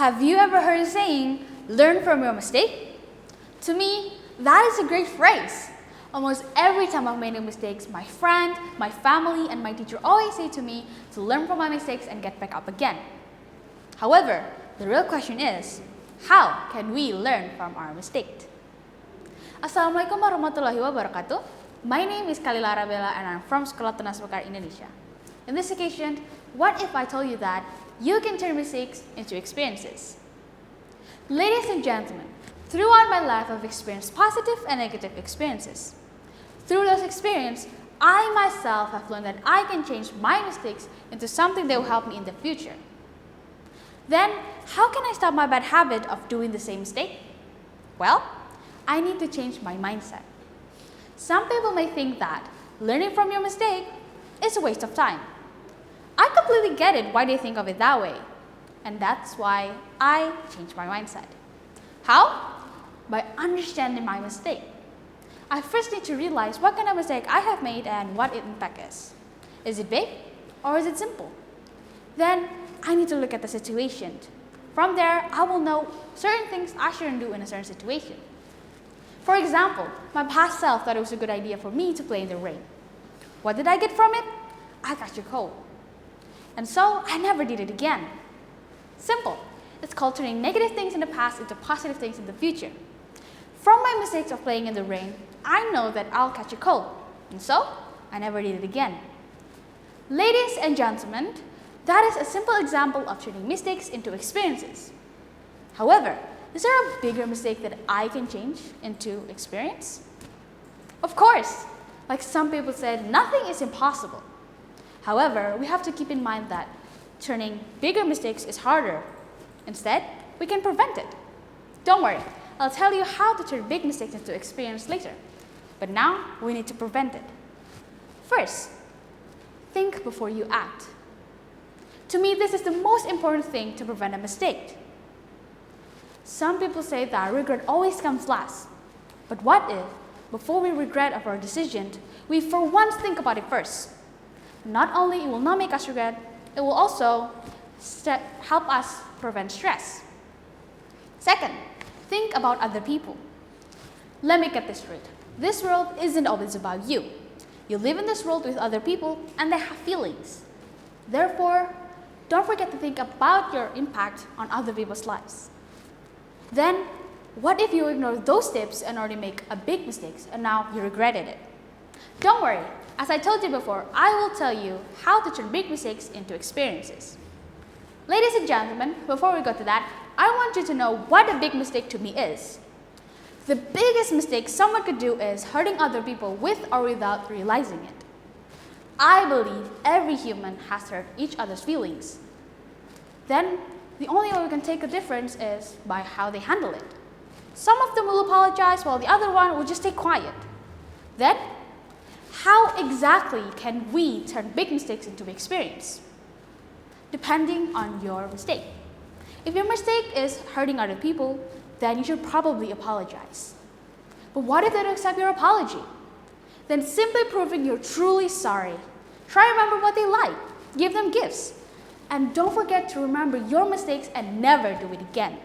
Have you ever heard the saying, learn from your mistake? To me, that is a great phrase. Almost every time I've made mistakes, my friend, my family, and my teacher always say to me to learn from my mistakes and get back up again. However, the real question is, how can we learn from our mistake? Assalamualaikum warahmatullahi wabarakatuh. My name is Kalila Arabella and I'm from Sekolah Tunas Mekar Indonesia. In this occasion, what if I told you that you can turn mistakes into experiences? Ladies and gentlemen, throughout my life I've experienced positive and negative experiences. Through those experiences, I myself have learned that I can change my mistakes into something that will help me in the future. Then, how can I stop my bad habit of doing the same mistake? Well, I need to change my mindset. Some people may think that learning from your mistake is a waste of time. I completely get it why they think of it that way. And that's why I changed my mindset. How? By understanding my mistake. I first need to realize what kind of mistake I have made and what its impact is. Is it big or is it simple? Then I need to look at the situation. From there, I will know certain things I shouldn't do in a certain situation. For example, my past self thought it was a good idea for me to play in the rain. What did I get from it? I got a cold. And so I never did it again. Simple. It's called turning negative things in the past into positive things in the future. From my mistakes of playing in the rain, I know that I'll catch a cold, and so I never did it again. Ladies and gentlemen, that is a simple example of turning mistakes into experiences. However, is there a bigger mistake that I can change into experience? Of course, like some people said, nothing is impossible. However, we have to keep in mind that turning bigger mistakes is harder. Instead, we can prevent it. Don't worry, I'll tell you how to turn big mistakes into experience later. But now, we need to prevent it. First, think before you act. To me, this is the most important thing to prevent a mistake. Some people say that regret always comes last. But what if, before we regret of our decision, we for once think about it first? Not only it will not make us regret, it will also help us prevent stress. Second, think about other people. Let me get this straight. This world isn't always about you. You live in this world with other people and they have feelings. Therefore, don't forget to think about your impact on other people's lives. Then, what if you ignore those tips and already make a big mistake and now you regretted it? Don't worry, as I told you before, I will tell you how to turn big mistakes into experiences. Ladies and gentlemen, before we go to that, I want you to know what a big mistake to me is. The biggest mistake someone could do is hurting other people with or without realizing it. I believe every human has hurt each other's feelings. Then, the only way we can take a difference is by how they handle it. Some of them will apologize while the other one will just stay quiet. Then, how exactly can we turn big mistakes into experience? Depending on your mistake. If your mistake is hurting other people, then you should probably apologize. But what if they don't accept your apology? Then simply proving you're truly sorry. Try to remember what they like. Give them gifts. And don't forget to remember your mistakes and never do it again.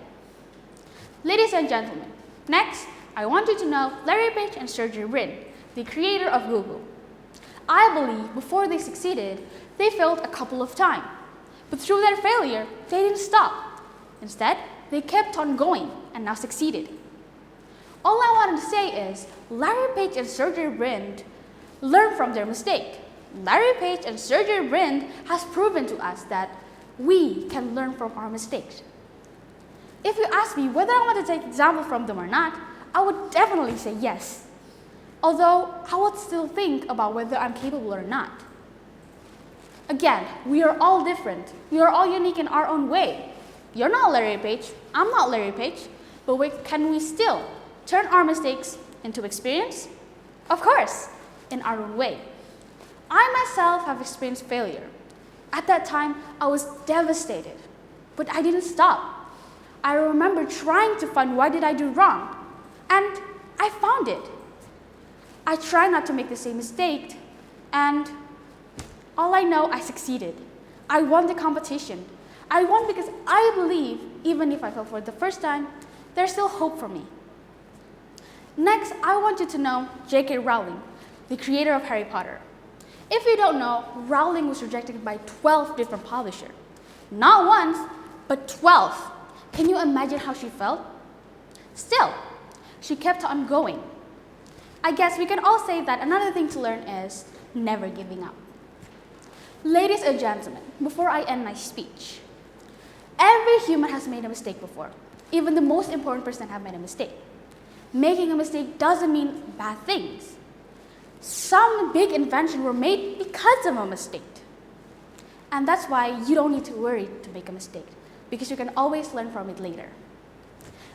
Ladies and gentlemen, next, I want you to know Larry Page and Sergey Brin, the creator of Google. I believe before they succeeded, they failed a couple of times. But through their failure, they didn't stop. Instead, they kept on going and now succeeded. All I wanted to say is, Larry Page and Sergey Brin learned from their mistake. Larry Page and Sergey Brin has proven to us that we can learn from our mistakes. If you ask me whether I want to take example from them or not, I would definitely say yes. Although, I would still think about whether I'm capable or not. Again, we are all different. We are all unique in our own way. You're not Larry Page, I'm not Larry Page, but can we still turn our mistakes into experience? Of course, in our own way. I myself have experienced failure. At that time, I was devastated, but I didn't stop. I remember trying to find what did I do wrong, and I found it. I tried not to make the same mistake, and all I know, I succeeded. I won the competition. I won because I believe even if I fail for the first time, there's still hope for me. Next, I want you to know J.K. Rowling, the creator of Harry Potter. If you don't know, Rowling was rejected by 12 different publishers. Not once, but 12. Can you imagine how she felt? Still, she kept on going. I guess we can all say that another thing to learn is never giving up. Ladies and gentlemen, before I end my speech, every human has made a mistake before. Even the most important person have made a mistake. Making a mistake doesn't mean bad things. Some big inventions were made because of a mistake. And that's why you don't need to worry to make a mistake, because you can always learn from it later.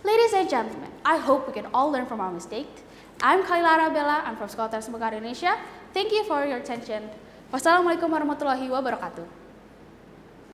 Ladies and gentlemen, I hope we can all learn from our mistake. I'm Kailara Bella, I'm from Tunas Mekar Indonesia. Thank you for your attention. Wassalamualaikum warahmatullahi wabarakatuh.